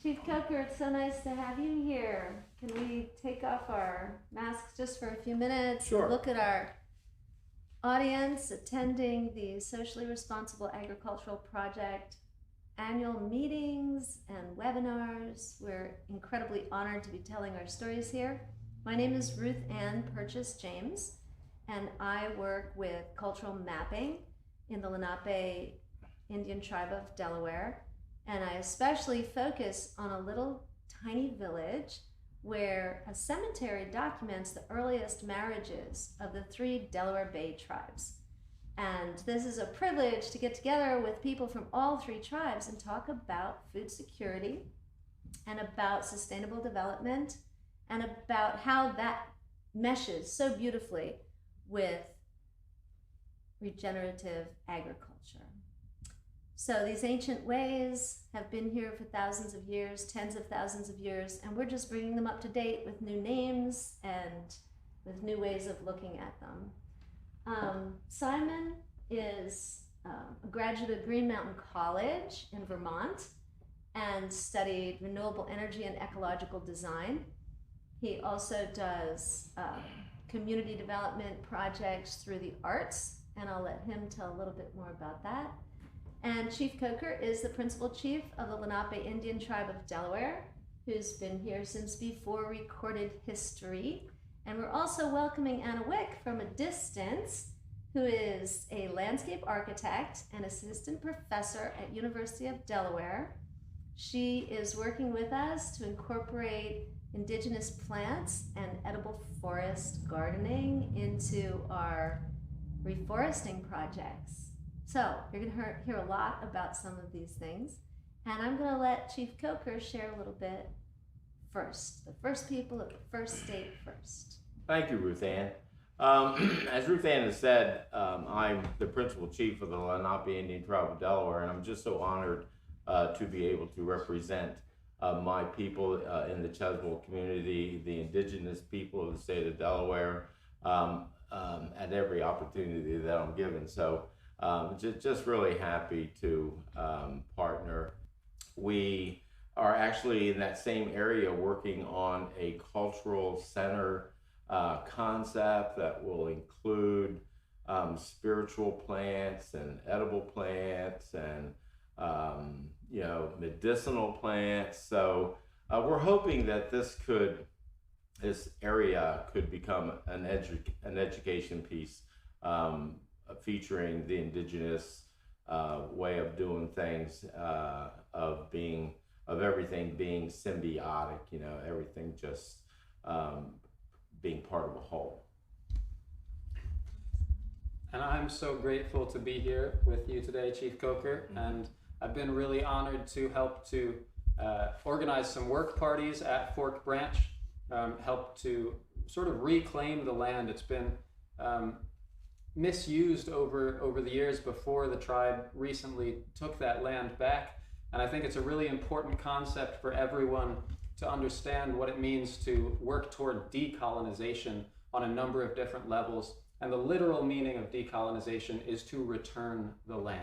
Chief Coker, it's so nice to have you here. Can we take off our masks just for a few minutes? Sure. And look at our audience attending the Socially Responsible Agricultural Project annual meetings and webinars. We're incredibly honored to be telling our stories here. My name is Ruth Ann Purchase James, and I work with cultural mapping in the Lanape Indian tribe of Delaware. And I especially focus on a little tiny village where a cemetery documents the earliest marriages of the 3 Delaware Bay tribes. And this is a privilege to get together with people from all 3 tribes and talk about food security and about sustainable development and about how that meshes so beautifully with regenerative agriculture. So these ancient ways have been here for thousands of years, tens of thousands of years, and we're just bringing them up to date with new names and with new ways of looking at them. Simon is a graduate of Green Mountain College in Vermont and studied renewable energy and ecological design. He also does community development projects through the arts, and I'll let him tell a little bit more about that. And Chief Coker is the principal chief of the Lenape Indian tribe of Delaware, who's been here since before recorded history. And we're also welcoming Anna Wick from a distance, who is a landscape architect and assistant professor at University of Delaware. She is working with us to incorporate indigenous plants and edible forest gardening into our reforesting projects. So you're going to hear a lot about some of these things, and I'm going to let Chief Coker share a little bit first. The first people at the first state first. Thank you, Ruth Ann. As Ruth Ann has said, I'm the principal chief of the Lanape Indian tribe of Delaware, and I'm just so honored to be able to represent my people in the Cheswold community, the indigenous people of the state of Delaware, at every opportunity that I'm given. So just really happy to partner. We are actually in that same area working on a cultural center concept that will include spiritual plants and edible plants and medicinal plants. So we're hoping that this area could become an education piece featuring the indigenous way of doing things, of everything being symbiotic, everything just being part of a whole. And I'm so grateful to be here with you today, Chief Coker, and I've been really honored to help to organize some work parties at Fork Branch, help to sort of reclaim the land. It's been misused over the years before the tribe recently took that land back. And I think it's a really important concept for everyone to understand what it means to work toward decolonization on a number of different levels. And the literal meaning of decolonization is to return the land.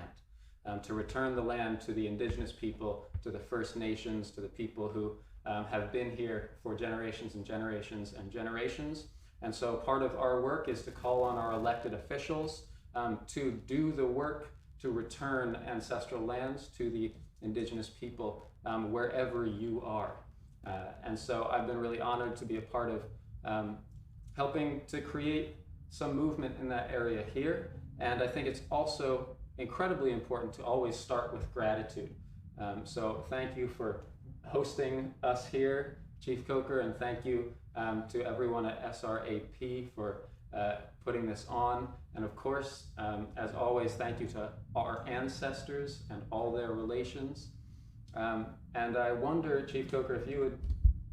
To return the land to the indigenous people, to the First Nations, to the people who have been here for generations and generations and generations. And so part of our work is to call on our elected officials to do the work to return ancestral lands to the indigenous people wherever you are. And so I've been really honored to be a part of helping to create some movement in that area here. And I think it's also incredibly important to always start with gratitude. So thank you for hosting us here, Chief Coker, and thank you to everyone at SRAP for putting this on. And of course, as always, thank you to our ancestors and all their relations. And I wonder, Chief Coker, if you would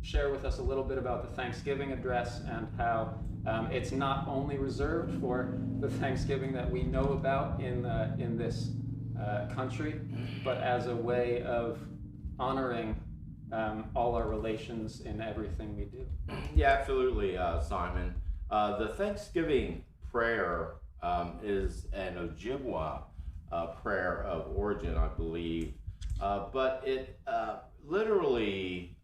share with us a little bit about the Thanksgiving address and how it's not only reserved for the Thanksgiving that we know about in this country, but as a way of honoring all our relations in everything we do. Yeah, absolutely, Simon. The Thanksgiving prayer is an Ojibwa prayer of origin, I believe, but it literally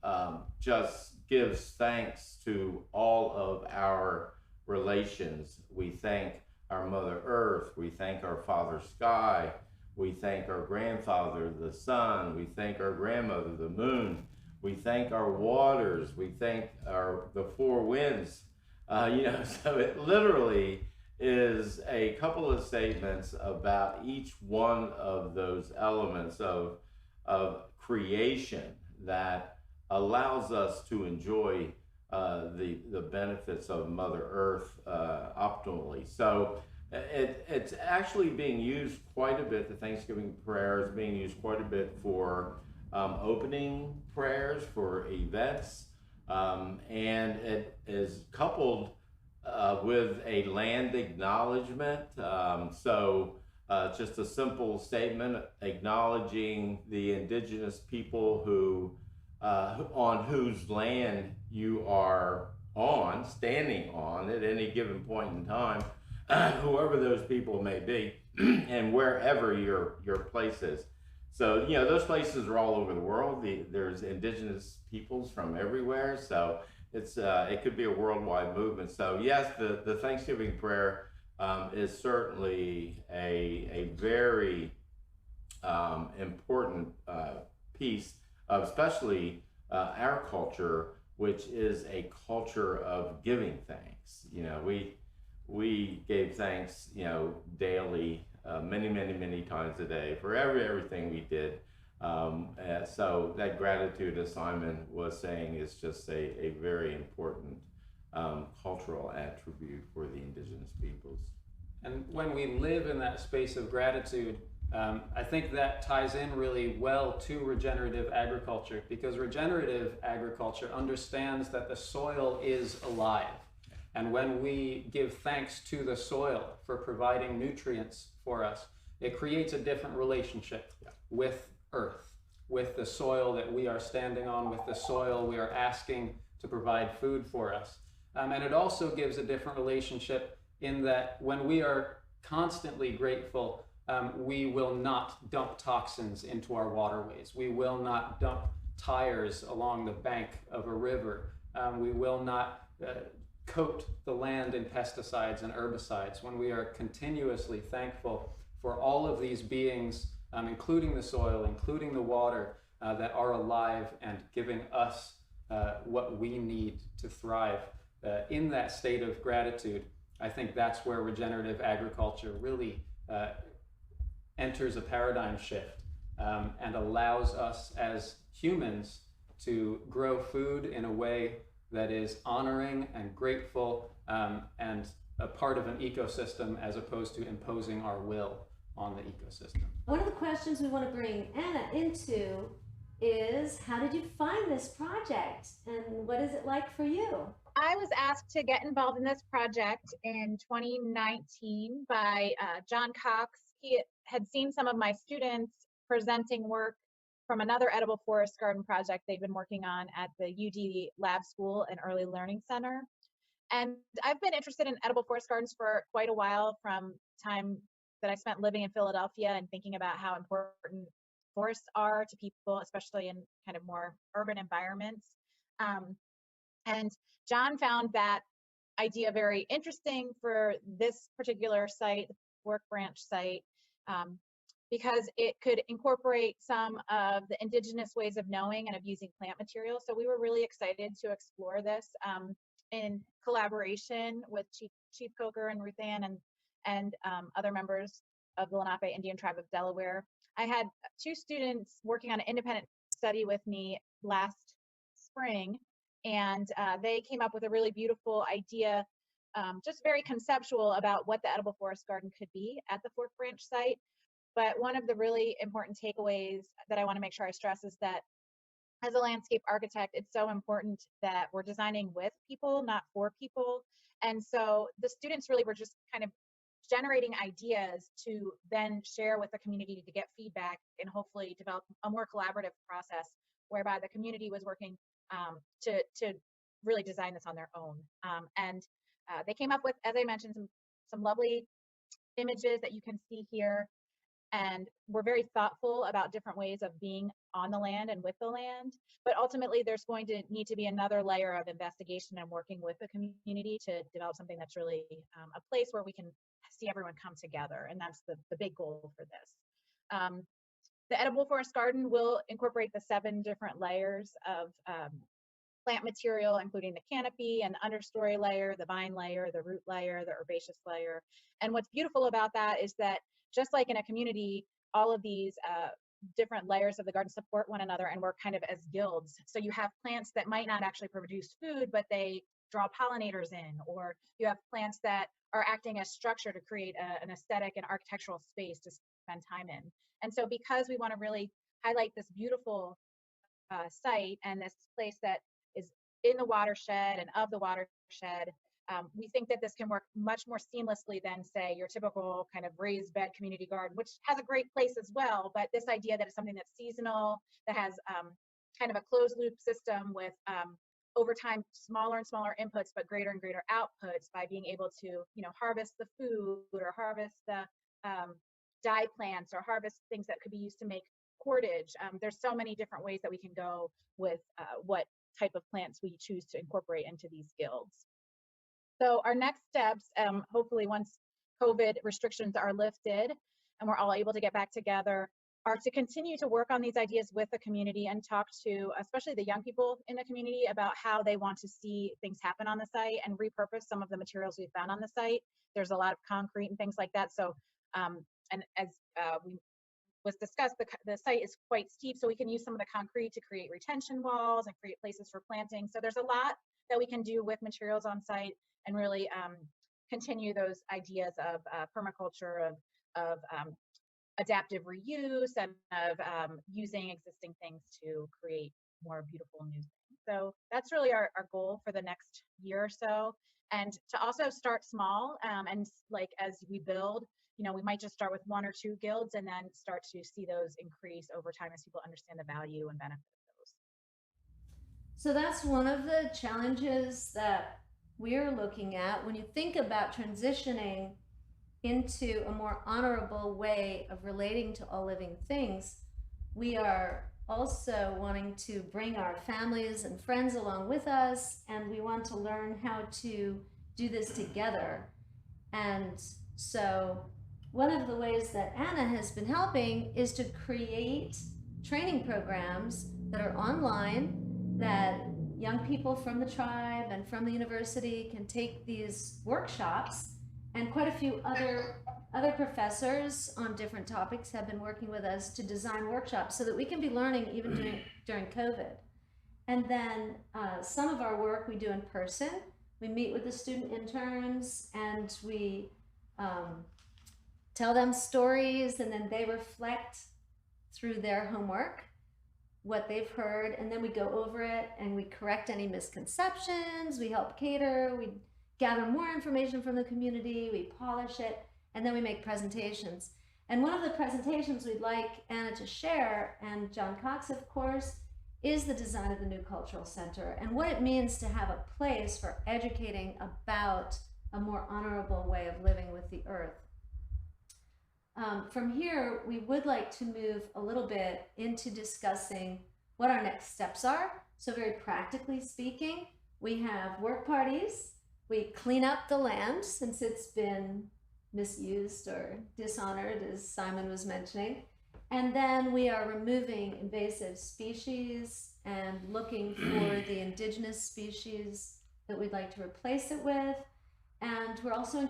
just gives thanks to all of our relations. We thank our Mother Earth, we thank our Father Sky, we thank our grandfather, the sun, we thank our grandmother, the moon, we thank our waters, we thank the four winds. So it literally is a couple of statements about each one of those elements of creation that allows us to enjoy the benefits of Mother Earth optimally. So it's actually being used quite a bit. The Thanksgiving prayer is being used quite a bit for opening prayers for events, and it is coupled with a land acknowledgement. Just a simple statement acknowledging the indigenous people who on whose land you are standing on at any given point in time, whoever those people may be, and wherever your place is. So those places are all over the world. There's indigenous peoples from everywhere. So it could be a worldwide movement. So yes, the Thanksgiving prayer is certainly a very important piece of especially our culture, which is a culture of giving thanks. We gave thanks, daily, many times a day for everything we did. So that gratitude, as Simon was saying, is just a very important cultural attribute for the indigenous peoples. And when we live in that space of gratitude, I think that ties in really well to regenerative agriculture, because regenerative agriculture understands that the soil is alive. And when we give thanks to the soil for providing nutrients for us, it creates a different relationship with Earth, with the soil that we are standing on, with the soil we are asking to provide food for us. And it also gives a different relationship in that when we are constantly grateful, we will not dump toxins into our waterways. We will not dump tires along the bank of a river. We will not coat the land in pesticides and herbicides. When we are continuously thankful for all of these beings, including the soil, including the water, that are alive and giving us what we need to thrive, in that state of gratitude, I think that's where regenerative agriculture really enters a paradigm shift and allows us as humans to grow food in a way that is honoring and grateful, and a part of an ecosystem, as opposed to imposing our will on the ecosystem. One of the questions we want to bring Anna into is, how did you find this project and what is it like for you? I was asked to get involved in this project in 2019 by John Cox. He had seen some of my students presenting work from another edible forest garden project they've been working on at the UD Lab School and Early Learning Center. And I've been interested in edible forest gardens for quite a while, from time that I spent living in Philadelphia and thinking about how important forests are to people, especially in kind of more urban environments. And John found that idea very interesting for this particular site, the Fork Branch site, because it could incorporate some of the indigenous ways of knowing and of using plant materials. So we were really excited to explore this in collaboration with Chief Coker and Ruth Ann and other members of the Lenape Indian Tribe of Delaware. I had 2 students working on an independent study with me last spring, and they came up with a really beautiful idea, just very conceptual, about what the edible forest garden could be at the Fork Branch site. But one of the really important takeaways that I want to make sure I stress is that as a landscape architect, it's so important that we're designing with people, not for people. And so the students really were just kind of generating ideas to then share with the community to get feedback and hopefully develop a more collaborative process whereby the community was working to really design this on their own. And they came up with, as I mentioned, some lovely images that you can see here. And we're very thoughtful about different ways of being on the land and with the land. But ultimately, there's going to need to be another layer of investigation and working with the community to develop something that's really a place where we can see everyone come together. And that's the big goal for this. The edible forest garden will incorporate the 7 different layers of plant material, including the canopy and the understory layer, the vine layer, the root layer, the herbaceous layer. And what's beautiful about that is that just like in a community, all of these different layers of the garden support one another and work kind of as guilds. So you have plants that might not actually produce food, but they draw pollinators in, or you have plants that are acting as structure to create an aesthetic and architectural space to spend time in. And so because we want to really highlight this beautiful site and this place that is in the watershed and of the watershed, we think that this can work much more seamlessly than, say, your typical kind of raised bed community garden, which has a great place as well. But this idea that it's something that's seasonal, that has kind of a closed loop system with over time smaller and smaller inputs, but greater and greater outputs by being able to, you know, harvest the food or harvest the dye plants or harvest things that could be used to make cordage. There's so many different ways that we can go with what type of plants we choose to incorporate into these guilds. So our next steps, hopefully once COVID restrictions are lifted and we're all able to get back together, are to continue to work on these ideas with the community and talk to especially the young people in the community about how they want to see things happen on the site and repurpose some of the materials we found on the site. There's a lot of concrete and things like that. So, and as was discussed, the site is quite steep, so we can use some of the concrete to create retention walls and create places for planting. So there's a lot that we can do with materials on site and really continue those ideas of permaculture, of adaptive reuse, and of using existing things to create more beautiful new things. So that's really our goal for the next year or so. And to also start small, and like as we build, you know, we might just start with 1 or 2 guilds and then start to see those increase over time as people understand the value and benefit of those. So that's one of the challenges that we're looking at when you think about transitioning into a more honorable way of relating to all living things. We are also wanting to bring our families and friends along with us, and we want to learn how to do this together. And so one of the ways that Anna has been helping is to create training programs that are online, that young people from the tribe and from the university can take these workshops, and quite a few other professors on different topics have been working with us to design workshops so that we can be learning even during COVID. And then some of our work we do in person. We meet with the student interns and we tell them stories, and then they reflect through their homework what they've heard, and then we go over it and we correct any misconceptions, we help cater, we gather more information from the community, we polish it, and then we make presentations. And one of the presentations we'd like Anna to share, and John Cox of course, is the design of the new cultural center and what it means to have a place for educating about a more honorable way of living with the earth. From here, we would like to move a little bit into discussing what our next steps are. So very practically speaking, we have work parties. We clean up the land since it's been misused or dishonored, as Simon was mentioning. And then we are removing invasive species and looking for the indigenous species that we'd like to replace it with. And we're also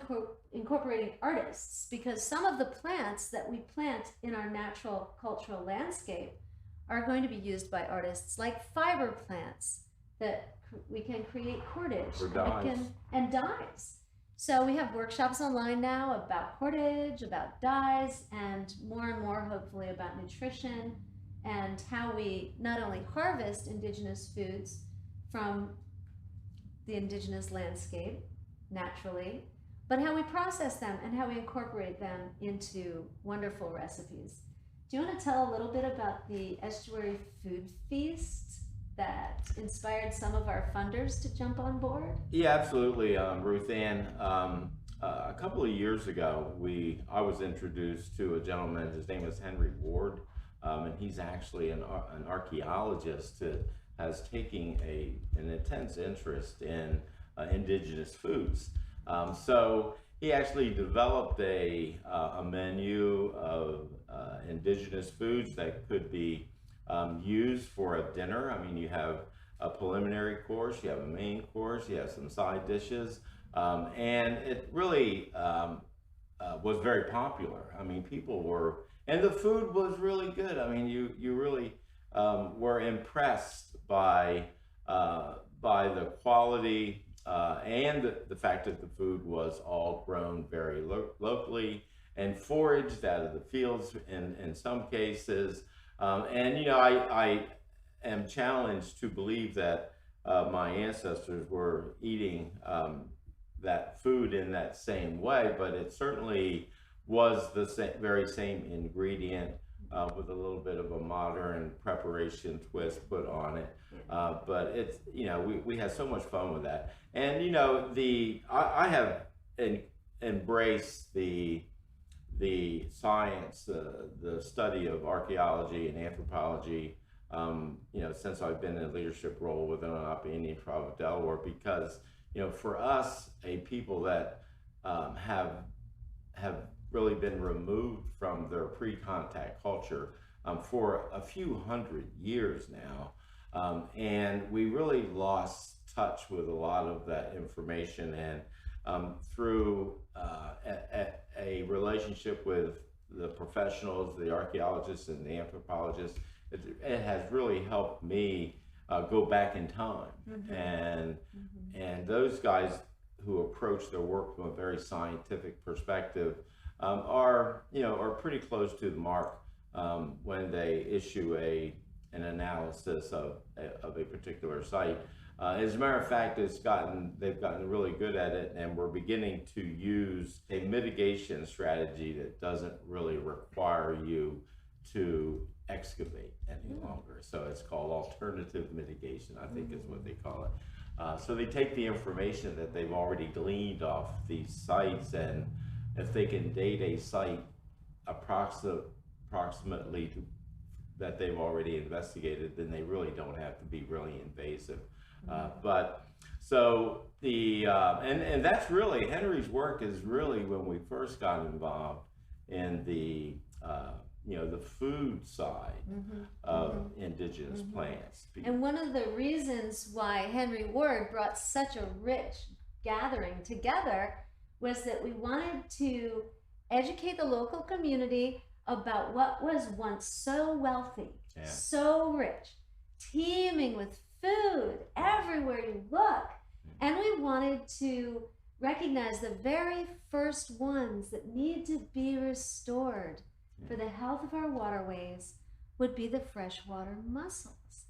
incorporating artists, because some of the plants that we plant in our natural cultural landscape are going to be used by artists, like fiber plants that we can create cordage and dyes. So we have workshops online now about cordage, about dyes, and more hopefully about nutrition and how we not only harvest indigenous foods from the indigenous landscape naturally, but how we process them and how we incorporate them into wonderful recipes. Do you want to tell a little bit about the Estuary Food Feast that inspired some of our funders to jump on board? Yeah, absolutely, Ruth Ann. a couple of years ago, I was introduced to a gentleman. His name is Henry Ward, and he's actually an archaeologist that has taken an intense interest in indigenous foods. So he actually developed a menu of indigenous foods that could be used for a dinner. I mean, you have a preliminary course, you have a main course, you have some side dishes, and it really was very popular. I mean, people were, and the food was really good. I mean, you really were impressed by the quality and the fact that the food was all grown very locally and foraged out of the fields in some cases. And you know, I am challenged to believe that my ancestors were eating that food in that same way, but it certainly was the very same ingredient with a little bit of a modern preparation twist put on it. But it's, you know, we had so much fun with that. And, you know, I have embraced the science, the study of archaeology and anthropology, you know, since I've been in a leadership role within the Lanape Indian Tribe of Delaware, because, you know, for us, a people that have really been removed from their pre-contact culture for a few hundred years now, and we really lost touch with a lot of that information. And through a relationship with the professionals, the archaeologists and the anthropologists, it has really helped me go back in time. And those guys who approach their work from a very scientific perspective are pretty close to the mark when they issue an analysis of a particular site. As a matter of fact, they've gotten really good at it, and we're beginning to use a mitigation strategy that doesn't really require you to excavate any longer. So it's called alternative mitigation, I think is what they call it. So they take the information that they've already gleaned off these sites, and if they can date a site approximately that they've already investigated, then they really don't have to be really invasive. But so and that's really, Henry's work is really when we first got involved in the the food side of indigenous plants. And one of the reasons why Henry Ward brought such a rich gathering together was that we wanted to educate the local community about what was once so wealthy, so rich, teeming with food everywhere you look. And we wanted to recognize the very first ones that need to be restored for the health of our waterways would be the freshwater mussels.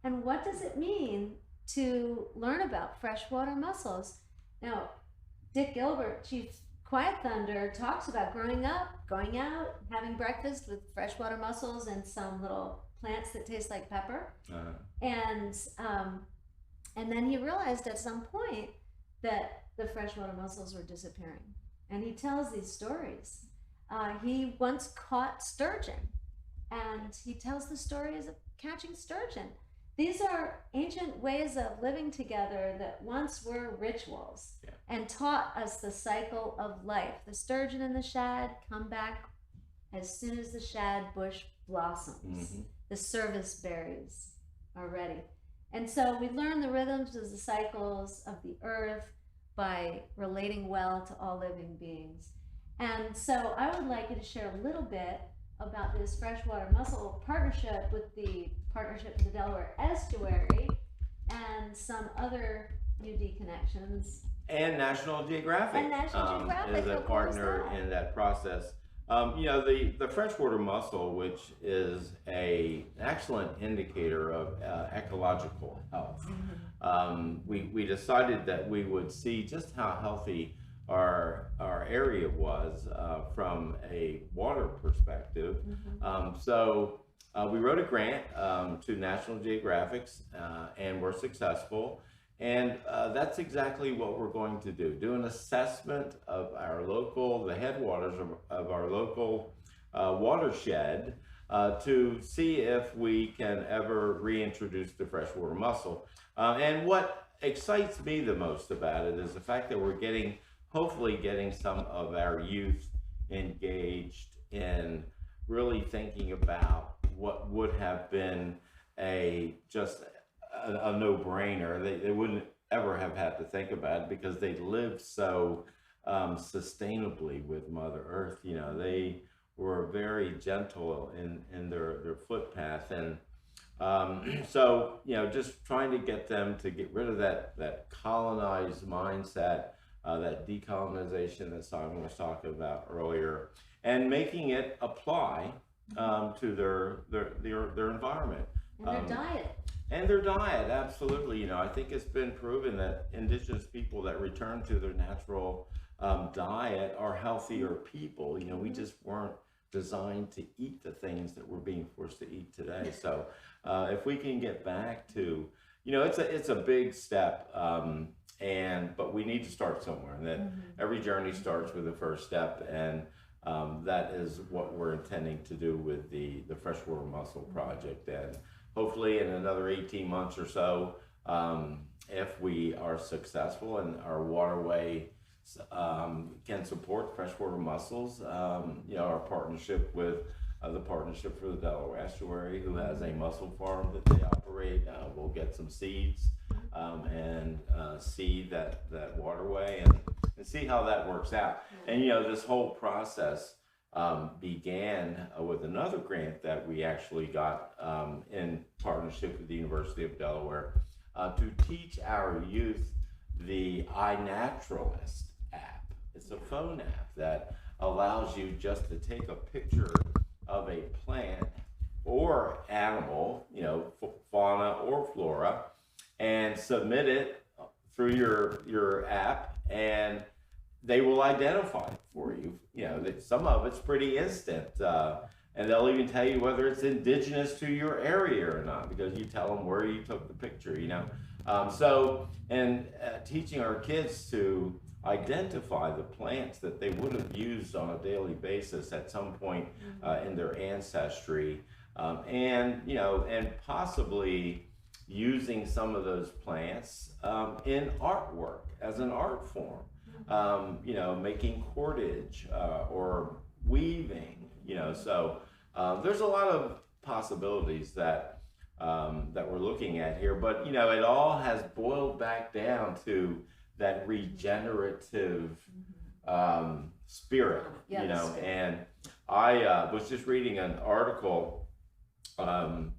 And what does it mean to learn about freshwater mussels? Now, Dick Gilbert, Chief Quiet Thunder, talks about growing up, going out, having breakfast with freshwater mussels and some little plants that taste like pepper. And then he realized at some point that the freshwater mussels were disappearing. And he tells these stories. He once caught sturgeon, and he tells the stories of catching sturgeon. These are ancient ways of living together that once were rituals and taught us the cycle of life. The sturgeon and the shad come back as soon as the shad bush blossoms. The service berries are ready. And so we learn the rhythms of the cycles of the earth by relating well to all living beings. And so I would like you to share a little bit about this freshwater mussel partnership with the Partnership in the Delaware Estuary and some other UD connections. And National Geographic, is a partner in that process. The freshwater mussel, which is an excellent indicator of ecological health, we decided that we would see just how healthy our area was from a water perspective. So we wrote a grant to National Geographic, and we're successful. And that's exactly what we're going to do an assessment of the headwaters of our local watershed to see if we can ever reintroduce the freshwater mussel. And what excites me the most about it is the fact that we're hopefully getting some of our youth engaged in really thinking about what would have been just a no-brainer. They wouldn't ever have had to think about it because they lived so sustainably with Mother Earth. You know, they were very gentle in their footpath, and so, you know, just trying to get them to get rid of that colonized mindset, that decolonization that Simon was talking about earlier, and making it apply to their environment. And their diet. And their diet, absolutely. You know, I think it's been proven that indigenous people that return to their natural diet are healthier people. You know, we just weren't designed to eat the things that we're being forced to eat today. So if we can get back to, you know, it's a big step, but we need to start somewhere, and that every journey starts with the first step, and that is what we're intending to do with the Freshwater Mussel project. And hopefully in another 18 months or so, if we are successful and our waterway can support freshwater mussels, you know, our partnership with the Partnership for the Delaware Estuary, who has a mussel farm that they operate, we'll get some seeds and seed that waterway and see how that works out. And, you know, this whole process began with another grant that we actually got in partnership with the University of Delaware to teach our youth the iNaturalist app. It's a phone app that allows you just to take a picture of a plant or animal, you know, fauna or flora, and submit it through your app, and they will identify it for you. You know, that some of it's pretty instant, and they'll even tell you whether it's indigenous to your area or not, because you tell them where you took the picture, you know. Teaching our kids to identify the plants that they would have used on a daily basis at some point in their ancestry, and, you know, and possibly using some of those plants in artwork as an art form. You know, making cordage or weaving, you know, so there's a lot of possibilities that we're looking at here, but, you know, it all has boiled back down to that regenerative spirit, you know. And I was just reading an article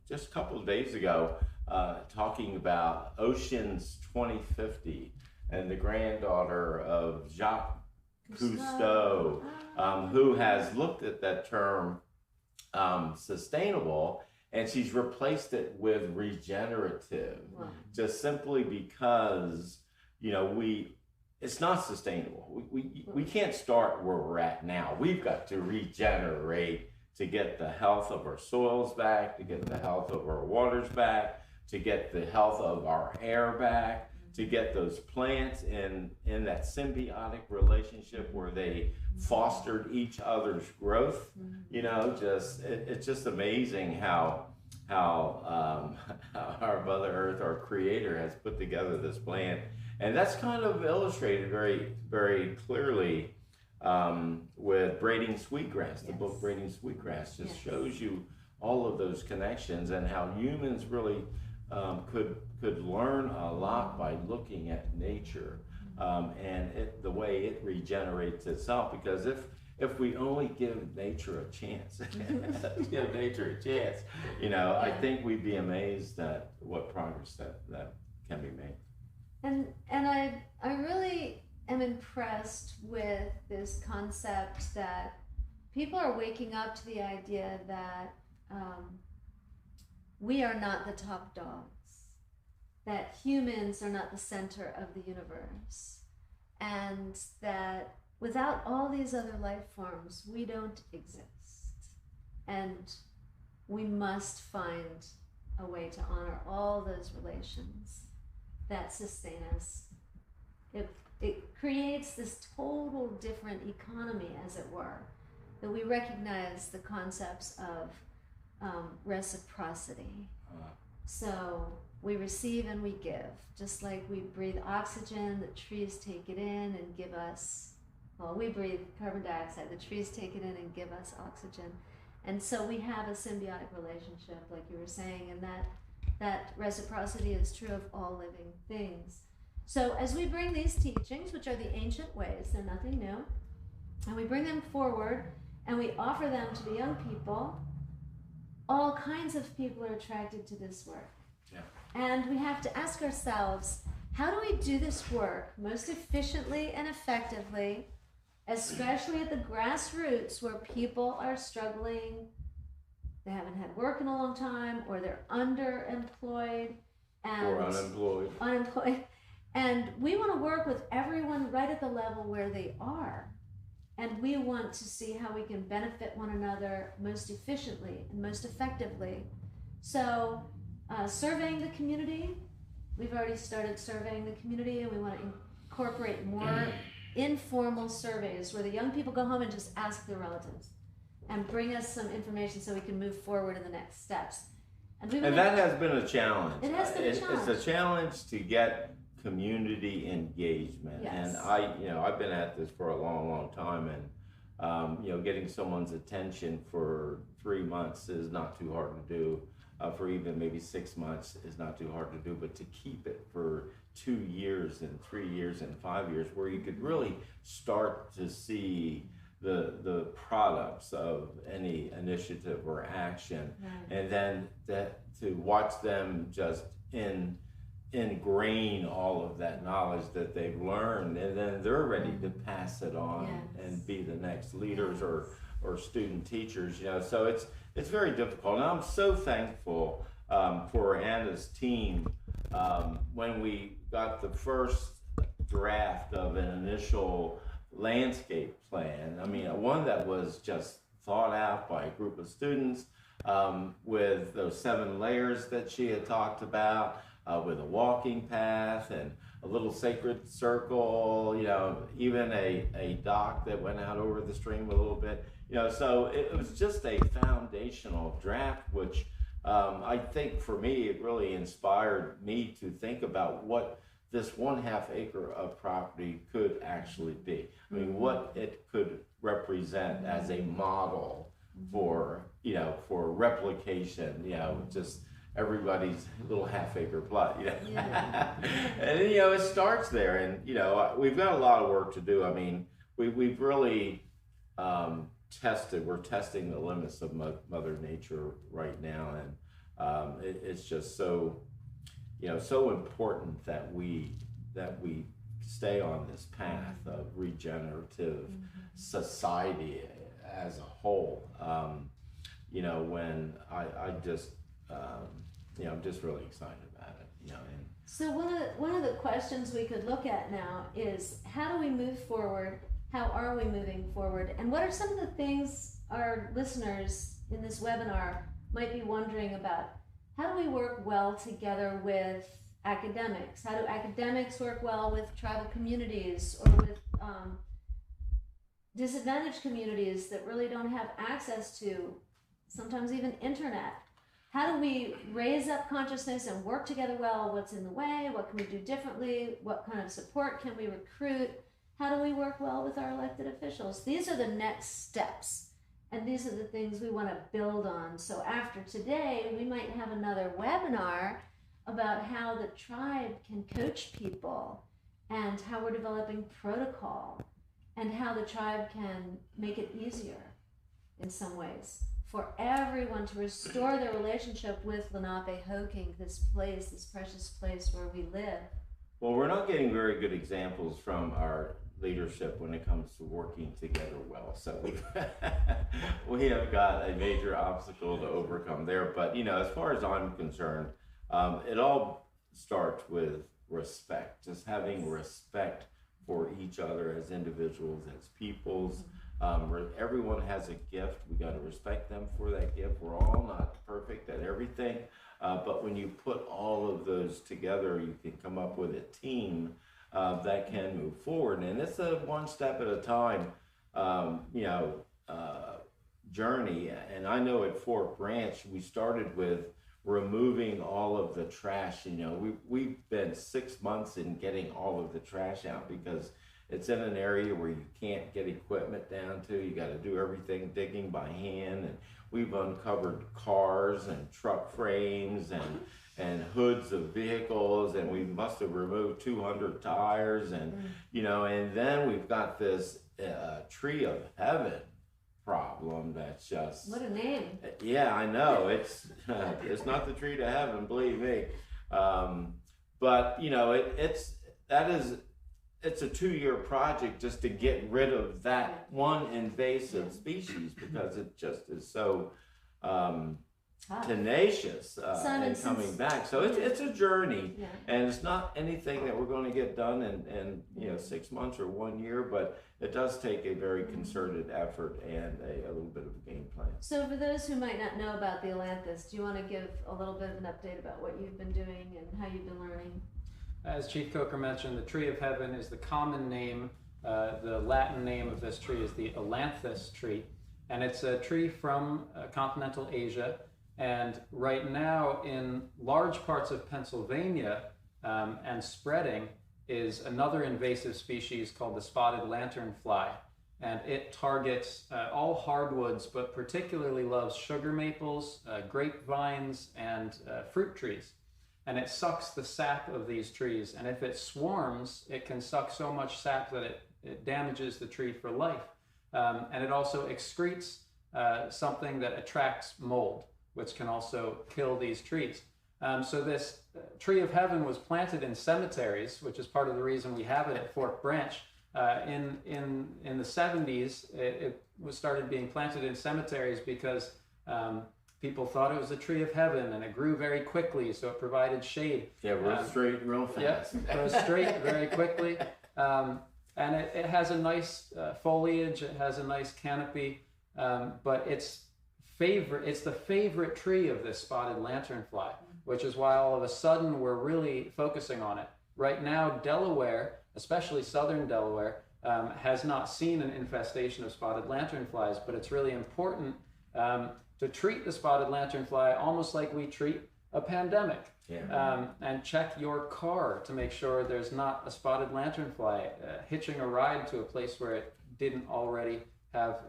just a couple of days ago talking about Oceans 2050, and the granddaughter of Jacques Cousteau, who has looked at that term sustainable, and she's replaced it with regenerative, just simply because, you know, it's not sustainable. We can't start where we're at now. We've got to regenerate to get the health of our soils back, to get the health of our waters back, to get the health of our air back, to get those plants in that symbiotic relationship where they fostered each other's growth. You know, it's just amazing how our Mother Earth, our Creator, has put together this plan. And that's kind of illustrated very, very clearly with Braiding Sweetgrass. The book Braiding Sweetgrass just shows you all of those connections, and how humans really could learn a lot by looking at nature and the way it regenerates itself. Because if we only give nature a chance, give nature a chance, you know, I think we'd be amazed at what progress that can be made. And I really am impressed with this concept that people are waking up to the idea that we are not the top dogs, that humans are not the center of the universe, and that without all these other life forms, we don't exist. And we must find a way to honor all those relations, that sustain us. It creates this total different economy, as it were, that we recognize the concepts of reciprocity. So we receive and we give. Just like we breathe oxygen, the trees take it in and give us, well, we breathe carbon dioxide, the trees take it in and give us oxygen. And so we have a symbiotic relationship, like you were saying, and that reciprocity is true of all living things. So as we bring these teachings, which are the ancient ways, they're nothing new, and we bring them forward and we offer them to the young people, all kinds of people are attracted to this work. Yeah. And we have to ask ourselves, how do we do this work most efficiently and effectively, especially at the grassroots where people are struggling, they haven't had work in a long time, or they're underemployed Or unemployed. And we want to work with everyone right at the level where they are. And we want to see how we can benefit one another most efficiently and most effectively. So surveying the community, we've already started surveying the community, and we want to incorporate more informal surveys where the young people go home and just ask their relatives and bring us some information so we can move forward in the next steps. And that has been a challenge. It has been a challenge. It's a challenge to get community engagement. Yes. And I've been at this for a long time, and getting someone's attention for 3 months is not too hard to do. For even maybe 6 months is not too hard to do, but to keep it for 2 years and 3 years and 5 years, where you could really start to see the products of any initiative or action, right. And then to watch them just ingrain all of that knowledge that they've learned, and then they're ready to pass it on, yes. and be the next leaders, yes. or student teachers. So it's very difficult, and I'm so thankful for Anna's team. When we got the first draft of an initial landscape plan, one that was just thought out by a group of students, with those 7 layers that she had talked about, with a walking path and a little sacred circle, even a dock that went out over the stream a little bit, so it was just a foundational draft, which I think for me, it really inspired me to think about what this 1/2 acre of property could actually be. What it could represent as a model for replication, just everybody's little 1/2 acre plot, Yeah. And it starts there, and we've got a lot of work to do. We've really we're testing the limits of Mother Nature right now, and it's just so so important that we stay on this path of regenerative society as a whole. When I just I'm just really excited about it. So one of the questions we could look at now is, how do we move forward? How are we moving forward? And what are some of the things our listeners in this webinar might be wondering about? How do we work well together with academics? How do academics work well with tribal communities, or with disadvantaged communities that really don't have access to sometimes even internet? How do we raise up consciousness and work together well? What's in the way? What can we do differently? What kind of support can we recruit? How do we work well with our elected officials? These are the next steps, and these are the things we want to build on. So after today, we might have another webinar about how the tribe can coach people, and how we're developing protocol, and how the tribe can make it easier in some ways for everyone to restore their relationship with Lenape-Hoking, this precious place where we live. Well, we're not getting very good examples from our leadership when it comes to working together well. So we have got a major obstacle to overcome there. But, as far as I'm concerned, it all starts with respect, just having respect for each other as individuals, as peoples. Everyone has a gift. We got to respect them for that gift. We're all not perfect at everything, But when you put all of those together, you can come up with a team that can move forward. And it's a one step at a time, journey. And I know at Fort Branch, we started with removing all of the trash. We've been 6 months in getting all of the trash out because it's in an area where you can't get equipment down to. You got to do everything digging by hand. And we've uncovered cars and truck frames and hoods of vehicles, and we must have removed 200 tires. And and then we've got this tree of heaven problem that's just, what a name. Yeah, I know, it's it's not the tree to heaven, believe me. But it's a 2-year project just to get rid of that one invasive species, because it just is so tenacious Simon, and coming back. So it's a journey, Yeah. and it's not anything that we're going to get done in 6 months or 1 year, but it does take a very concerted effort and a little bit of a game plan. So for those who might not know about the ailanthus, do you want to give a little bit of an update about what you've been doing and how you've been learning? As Chief Coker mentioned, the tree of heaven is the common name. The Latin name of this tree is the ailanthus tree, and it's a tree from continental Asia. And right now, in large parts of Pennsylvania and spreading, is another invasive species called the spotted lanternfly. And it targets all hardwoods, but particularly loves sugar maples, grapevines, and fruit trees. And it sucks the sap of these trees. And if it swarms, it can suck so much sap that it damages the tree for life. And it also excretes something that attracts mold, which can also kill these trees. So this tree of heaven was planted in cemeteries, which is part of the reason we have it at Fort Branch. In the 70s, it was started being planted in cemeteries because people thought it was a tree of heaven, and it grew very quickly, so it provided shade. Yeah, real straight, real fast. Yeah, grows straight very quickly. And it has a nice foliage, it has a nice canopy, but it's the favorite tree of this spotted lanternfly, which is why all of a sudden we're really focusing on it. Right now, Delaware, especially southern Delaware, has not seen an infestation of spotted lanternflies, but it's really important to treat the spotted lanternfly almost like we treat a pandemic. Yeah. And check your car to make sure there's not a spotted lanternfly hitching a ride to a place where it didn't already have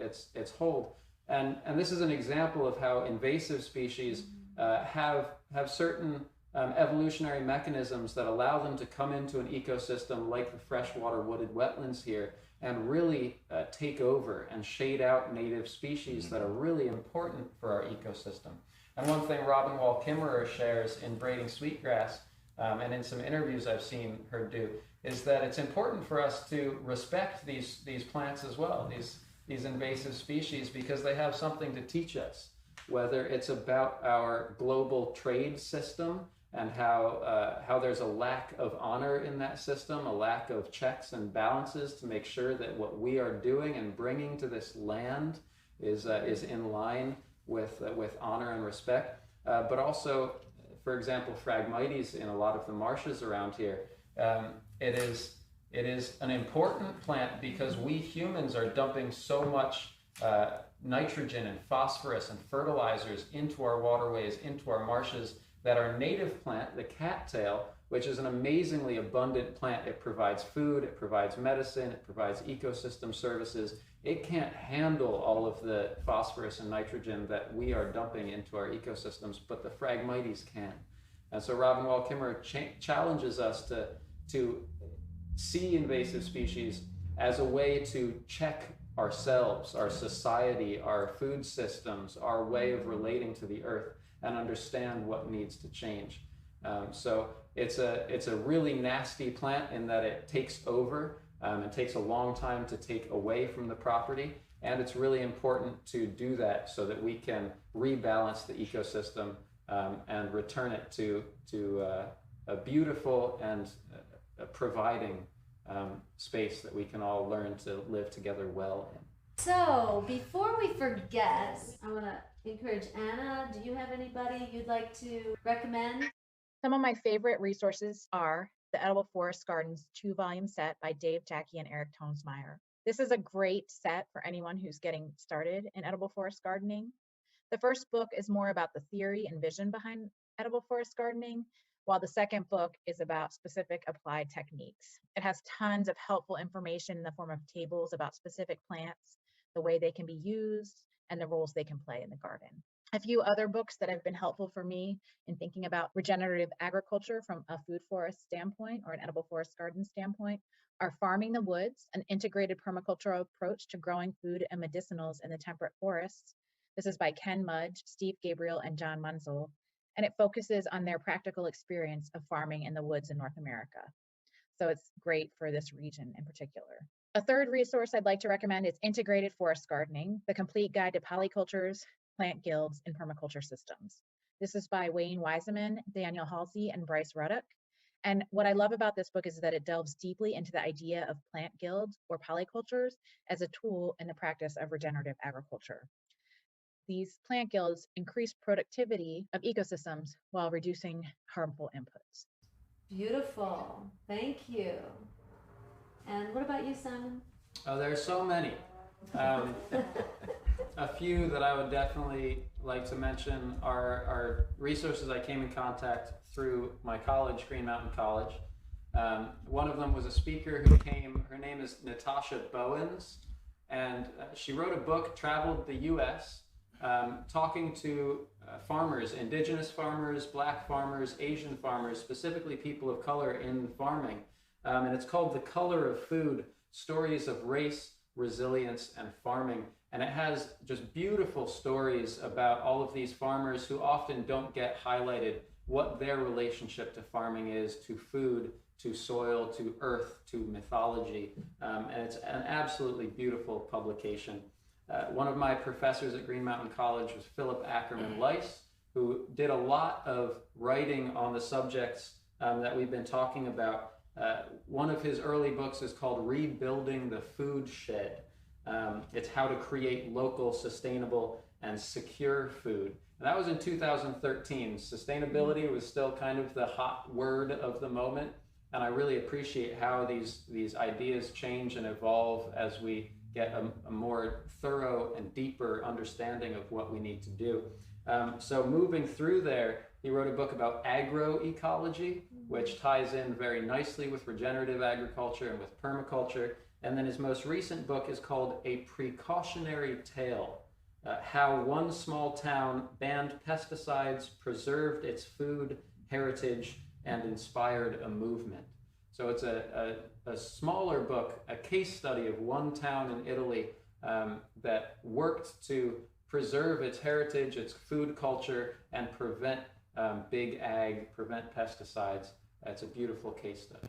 its hold. And this is an example of how invasive species have certain evolutionary mechanisms that allow them to come into an ecosystem like the freshwater wooded wetlands here and really take over and shade out native species that are really important for our ecosystem. And one thing Robin Wall Kimmerer shares in Braiding Sweetgrass, and in some interviews I've seen her do, is that it's important for us to respect these plants as well, these invasive species, because they have something to teach us, whether it's about our global trade system and how there's a lack of honor in that system, a lack of checks and balances to make sure that what we are doing and bringing to this land is in line with honor and respect. But also, for example, Phragmites in a lot of the marshes around here, it is an important plant because we humans are dumping so much nitrogen and phosphorus and fertilizers into our waterways, into our marshes, that our native plant, the cattail, which is an amazingly abundant plant, it provides food, it provides medicine, it provides ecosystem services. It can't handle all of the phosphorus and nitrogen that we are dumping into our ecosystems, but the Phragmites can. And so Robin Wall Kimmerer challenges us to see invasive species as a way to check ourselves, our society, our food systems, our way of relating to the earth, and understand what needs to change. So it's a really nasty plant in that it takes over. It takes a long time to take away from the property, and it's really important to do that so that we can rebalance the ecosystem and return it to a beautiful and providing space that we can all learn to live together well in. So before we forget, I want to encourage Anna. Do you have anybody you'd like to recommend? Some of my favorite resources are the Edible Forest Gardens 2-volume set by Dave Jackie and Eric Tonesmeyer. This is a great set for anyone who's getting started in edible forest gardening. The first book is more about the theory and vision behind edible forest gardening, while the second book is about specific applied techniques. It has tons of helpful information in the form of tables about specific plants, the way they can be used, and the roles they can play in the garden. A few other books that have been helpful for me in thinking about regenerative agriculture from a food forest standpoint or an edible forest garden standpoint are Farming the Woods, an integrated permacultural approach to growing food and medicinals in the temperate forests. This is by Ken Mudge, Steve Gabriel, and John Munsell, and it focuses on their practical experience of farming in the woods in North America. So it's great for this region in particular. A third resource I'd like to recommend is Integrated Forest Gardening, the complete guide to polycultures, plant guilds, and permaculture systems. This is by Wayne Wiseman, Daniel Halsey, and Bryce Ruddock. And what I love about this book is that it delves deeply into the idea of plant guilds or polycultures as a tool in the practice of regenerative agriculture. These plant guilds increase productivity of ecosystems while reducing harmful inputs. Beautiful. Thank you. And what about you, Simon? Oh, there are so many. A few that I would definitely like to mention are resources I came in contact through my college, Green Mountain College. One of them was a speaker who came, her name is Natasha Bowens, and she wrote a book, traveled the US, talking to farmers, indigenous farmers, black farmers, Asian farmers, specifically people of color in farming. And it's called The Color of Food, Stories of Race, Resilience, and Farming. And it has just beautiful stories about all of these farmers who often don't get highlighted what their relationship to farming is, to food, to soil, to earth, to mythology. And it's an absolutely beautiful publication. One of my professors at Green Mountain College was Philip Ackerman Leiss, who did a lot of writing on the subjects that we've been talking about. One of his early books is called Rebuilding the Food Shed. It's how to create local, sustainable, and secure food. And that was in 2013. Sustainability was still kind of the hot word of the moment. And I really appreciate how these ideas change and evolve as we get a more thorough and deeper understanding of what we need to do. So moving through there, he wrote a book about agroecology, which ties in very nicely with regenerative agriculture and with permaculture. And then his most recent book is called A Precautionary Tale, How One Small Town Banned Pesticides, Preserved Its Food, Heritage, and Inspired a Movement. So it's a smaller book, a case study of one town in Italy that worked to preserve its heritage, its food culture, and prevent big ag, prevent pesticides. It's a beautiful case study.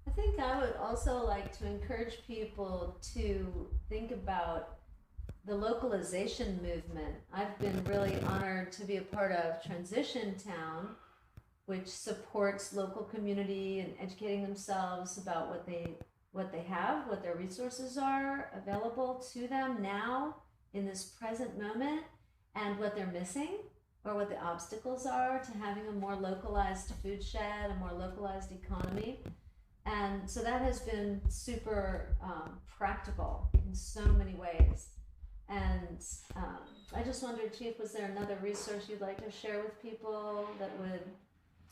I think I would also like to encourage people to think about the localization movement. I've been really honored to be a part of Transition Town, which supports local community and educating themselves about what they have, what their resources are available to them now in this present moment, and what they're missing or what the obstacles are to having a more localized food shed, a more localized economy. And so that has been super practical in so many ways. And I just wondered, Chief, was there another resource you'd like to share with people that would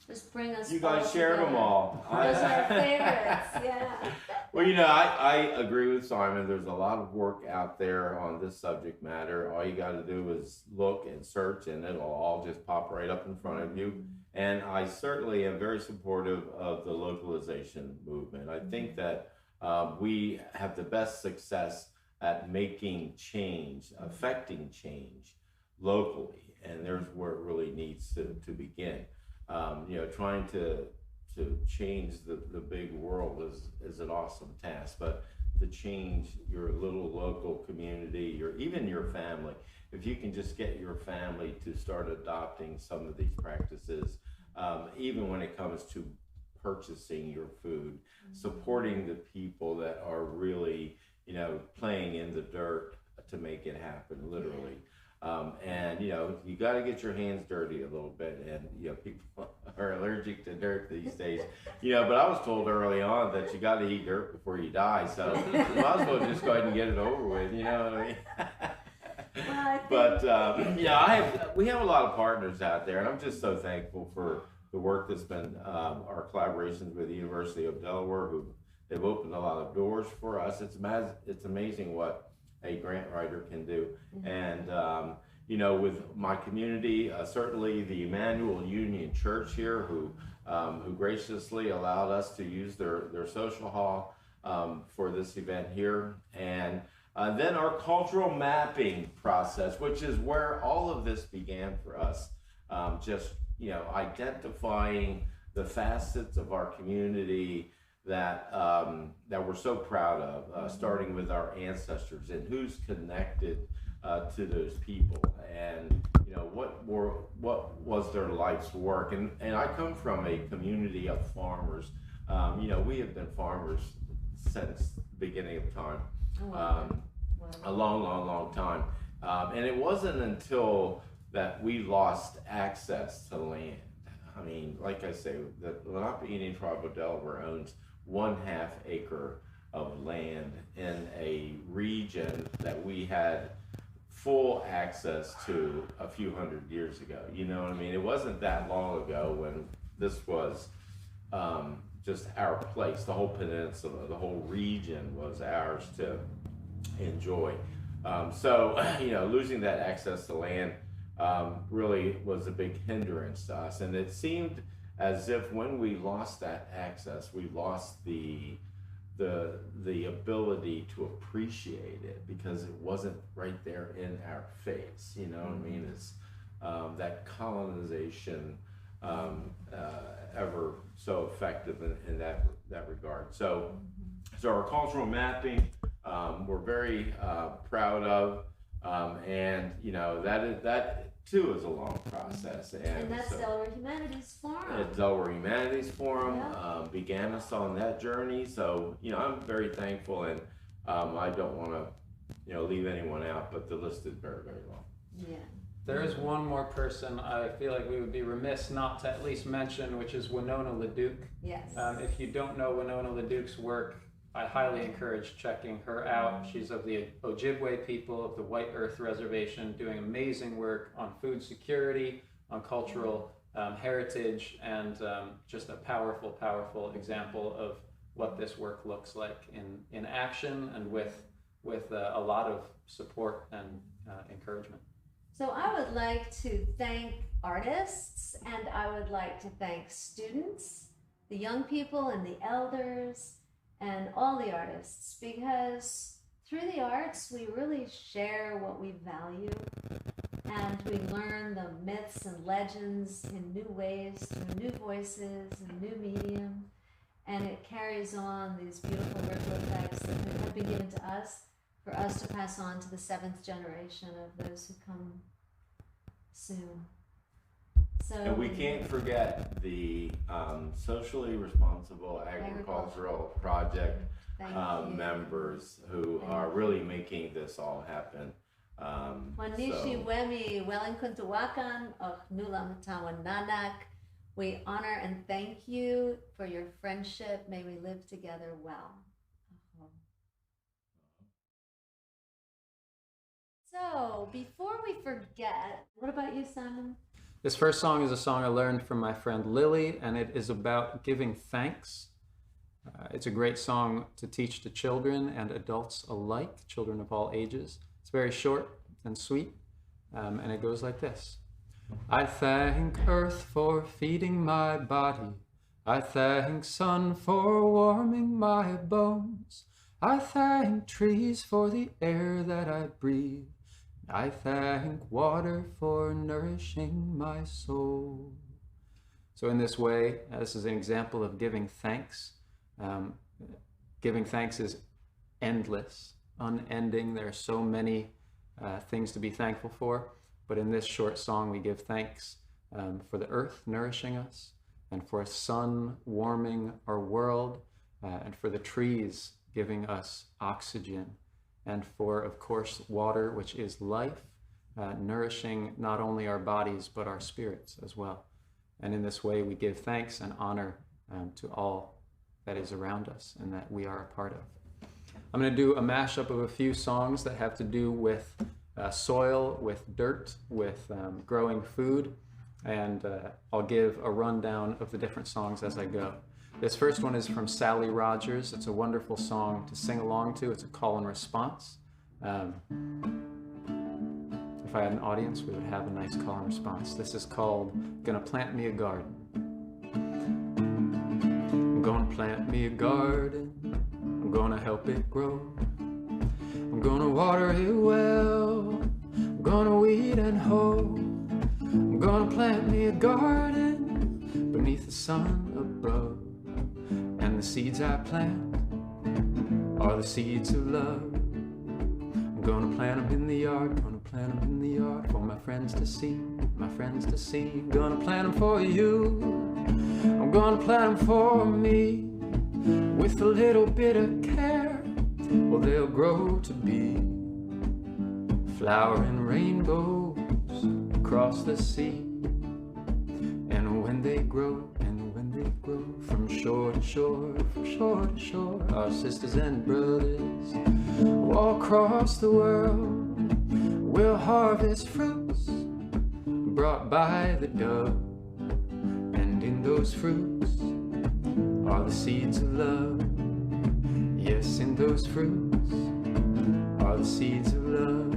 just bring us You guys shared them all. Those are our favorites, yeah. Well, I agree with Simon. There's a lot of work out there on this subject matter. All you got to do is look and search, and it'll all just pop right up in front of you. And I certainly am very supportive of the localization movement. I think that we have the best success at making change, affecting change locally, and there's where it really needs to begin. Trying to change the big world is an awesome task, but to change your little local community, even your family, if you can just get your family to start adopting some of these practices, even when it comes to purchasing your food, supporting the people that are really, playing in the dirt to make it happen, literally. And you know, you got to get your hands dirty a little bit, and you know, people are allergic to dirt these days. You know, but I was told early on that you got to eat dirt before you die, so you might as well just go ahead and get it over with. You know what I mean? But yeah, we have a lot of partners out there, and I'm just so thankful for the work that's been our collaborations with the University of Delaware, who they've opened a lot of doors for us. It's amazing what a grant writer can do. Mm-hmm. And you know, with my community, certainly the Emmanuel Union Church here, who graciously allowed us to use their social hall for this event here, and then our cultural mapping process, which is where all of this began for us. Just, you know, identifying the facets of our community that we're so proud of, starting with our ancestors and who's connected to those people, and you know, what was their life's work. And I come from a community of farmers. You know, we have been farmers since the beginning of time. A long time. And it wasn't until that we lost access to land. I mean, like I say, the Lanape Indian Tribe of Delaware owns 1/2 acre of land in a region that we had full access to a few hundred years ago. You know what I mean? It wasn't that long ago when this was just our place. The whole peninsula, the whole region was ours to enjoy. So, you know, losing that access to land really was a big hindrance to us. And it seemed as if when we lost that access, we lost the ability to appreciate it, because it wasn't right there in our face. You know what I mean? It's that colonization ever so effective in that regard. So our cultural mapping, we're very proud of, and you know, that too is a long process. And that's so, Delaware Humanities Forum. Delaware Humanities Forum began us on that journey. So you know, I'm very thankful, and I don't want to, you know, leave anyone out, but the list is very, very long. Yeah. There is one more person I feel like we would be remiss not to at least mention, which is Winona Leduc. Yes. If you don't know Winona Leduc's work, I highly encourage checking her out. She's of the Ojibwe people of the White Earth Reservation, doing amazing work on food security, on cultural heritage, and just a powerful, powerful example of what this work looks like in action, and with a lot of support and encouragement. So I would like to thank artists, and I would like to thank students, the young people and the elders, and all the artists, because through the arts we really share what we value, and we learn the myths and legends in new ways, through new voices and new medium, and it carries on these beautiful ripple effects that have been given to us for us to pass on to the 7th generation of those who come soon. So, and we can't forget the socially responsible agricultural project members who are really making this all happen. We honor and thank you for your friendship. May we live together well. So, before we forget, what about you, Simon? This first song is a song I learned from my friend Lily, and it is about giving thanks. It's a great song to teach to children and adults alike, children of all ages. It's very short and sweet, and it goes like this. I thank earth for feeding my body. I thank sun for warming my bones. I thank trees for the air that I breathe. I thank water for nourishing my soul. So in this way, this is an example of giving thanks. Giving thanks is endless, unending. There are so many things to be thankful for. But in this short song, we give thanks for the earth nourishing us, and for a sun warming our world, and for the trees giving us oxygen, and for, of course, water, which is life, nourishing not only our bodies, but our spirits as well. And in this way, we give thanks and honor to all that is around us and that we are a part of. I'm going to do a mashup of a few songs that have to do with soil, with dirt, with growing food, and I'll give a rundown of the different songs as I go. This first one is from Sally Rogers. It's a wonderful song to sing along to. It's a call and response. If I had an audience, we would have a nice call and response. This is called Gonna Plant Me a Garden. I'm gonna plant me a garden. I'm gonna help it grow. I'm gonna water it well. I'm gonna weed and hoe. I'm gonna plant me a garden beneath the sun above. And the seeds I plant are the seeds of love. I'm gonna plant them in the yard, gonna plant them in the yard for my friends to see, my friends to see. I'm gonna plant them for you, I'm gonna plant them for me. With a little bit of care, well, they'll grow to be flowering rainbows across the sea. And when they grow, from shore to shore, from shore to shore, our sisters and brothers all across the world will harvest fruits brought by the dove. And in those fruits are the seeds of love. Yes, in those fruits are the seeds of love.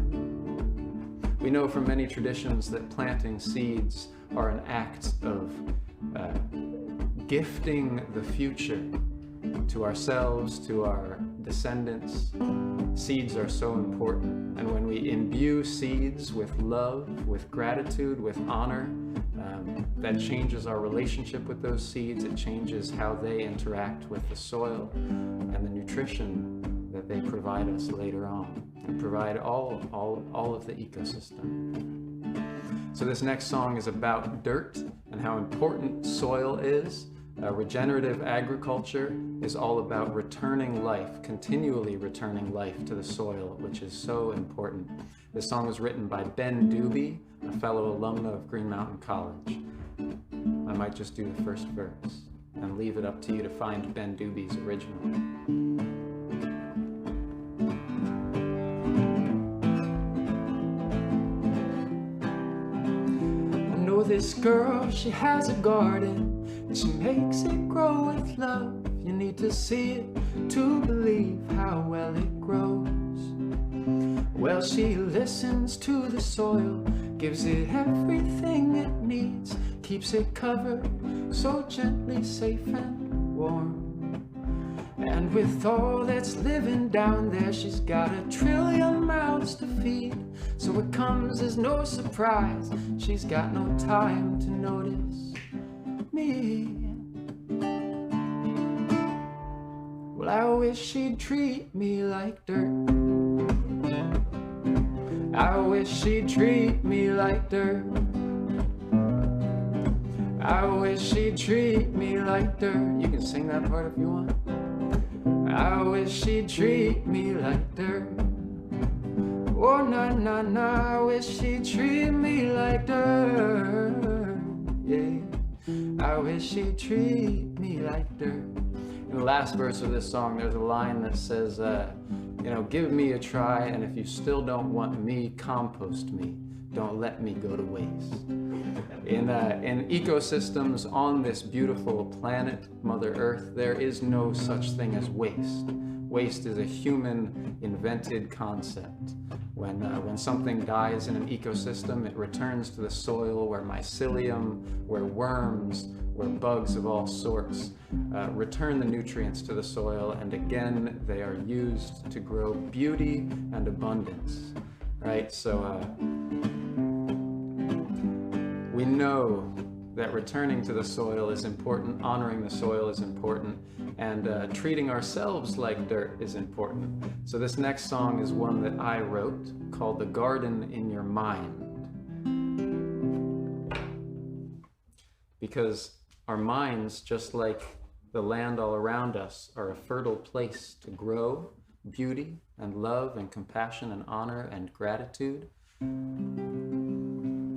We know from many traditions that planting seeds are an act of gifting the future to ourselves, to our descendants. Seeds are so important, and when we imbue seeds with love, with gratitude, with honor, that changes our relationship with those seeds. It changes how they interact with the soil and the nutrition that they provide us later on, and provide all of the ecosystem. So this next song is about dirt and how important soil is. Regenerative agriculture is all about returning life, continually returning life to the soil, which is so important. This song was written by Ben Doobie, a fellow alumna of Green Mountain College. I might just do the first verse and leave it up to you to find Ben Doobie's original. I know this girl, she has a garden. She makes it grow with love. You need to see it to believe how well it grows. Well, she listens to the soil, gives it everything it needs, keeps it covered so gently, safe and warm. And with all that's living down there, she's got 1 trillion mouths to feed. So it comes as no surprise, she's got no time to notice me. Well, I wish she'd treat me like dirt. I wish she'd treat me like dirt. I wish she'd treat me like dirt. You can sing that part if you want. I wish she'd treat me like dirt. Oh, na na na, I wish she'd treat me like dirt. Yeah, I wish she'd treat me like dirt. In the last verse of this song, there's a line that says, you know, give me a try, and if you still don't want me, compost me. Don't let me go to waste. In ecosystems on this beautiful planet, Mother Earth, there is no such thing as waste. Waste is a human-invented concept. When something dies in an ecosystem, it returns to the soil where mycelium, where worms, where bugs of all sorts return the nutrients to the soil, and again, they are used to grow beauty and abundance, right? So we know that returning to the soil is important, honoring the soil is important, and treating ourselves like dirt is important. So this next song is one that I wrote called The Garden in Your Mind. Because our minds, just like the land all around us, are a fertile place to grow, beauty and love and compassion and honor and gratitude.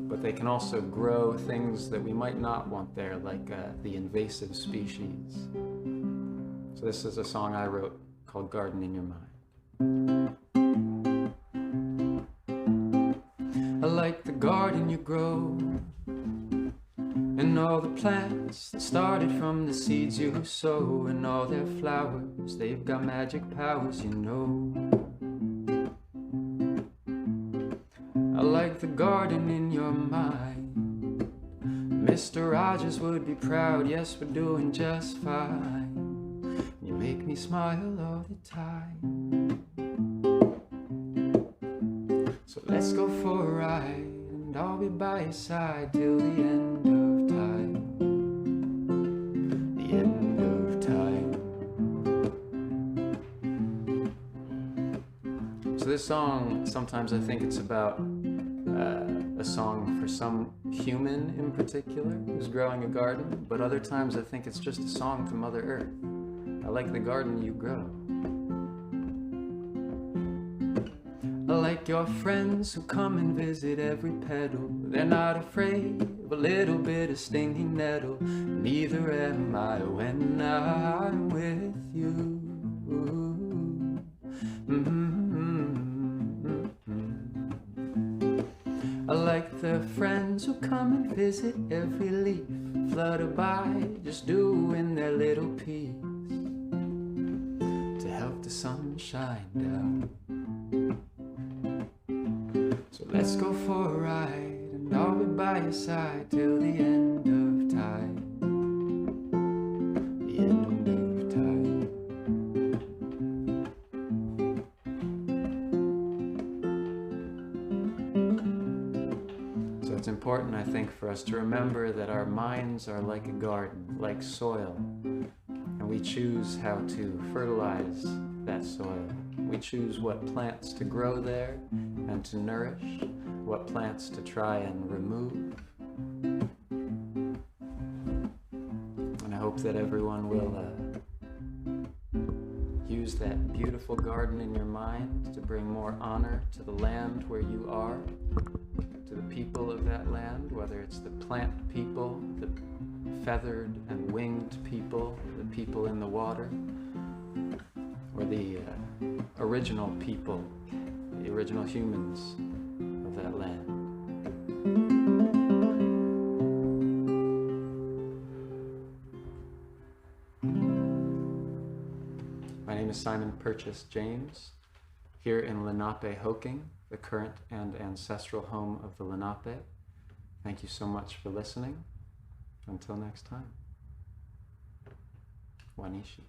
But they can also grow things that we might not want there, like the invasive species. So this is a song I wrote called Garden in Your Mind. I like the garden you grow, and all the plants that started from the seeds you sow, and all their flowers, they've got magic powers, you know. I like the garden in your mind. Mr. Rogers would be proud, yes, we're doing just fine. You make me smile all the time. So let's go for a ride, and I'll be by your side till the end of time. The end of time. So this song, sometimes I think it's about a song for some human in particular who's growing a garden, but other times I think it's just a song to Mother Earth. I like the garden you grow. I like your friends who come and visit every petal. They're not afraid of a little bit of stinging nettle. Neither am I when I'm with you. I like the friends who come and visit every leaf, flutter by, just doing their little piece to help the sun shine down. So let's go for a ride, and I'll be by your side till the end of time. The end of time. So it's important, I think, for us to remember that our minds are like a garden, like soil, and we choose how to fertilize that soil. We choose what plants to grow there and to nourish, what plants to try and remove. And I hope that everyone will use that beautiful garden in your mind to bring more honor to the land where you are, to the people of that land, whether it's the plant people, the feathered and winged people, the people in the water, or the original people, the original humans of that land. My name is Simon Purchase James, here in Lanape, Hoking, the current and ancestral home of the Lanape. Thank you so much for listening. Until next time. Wanishi.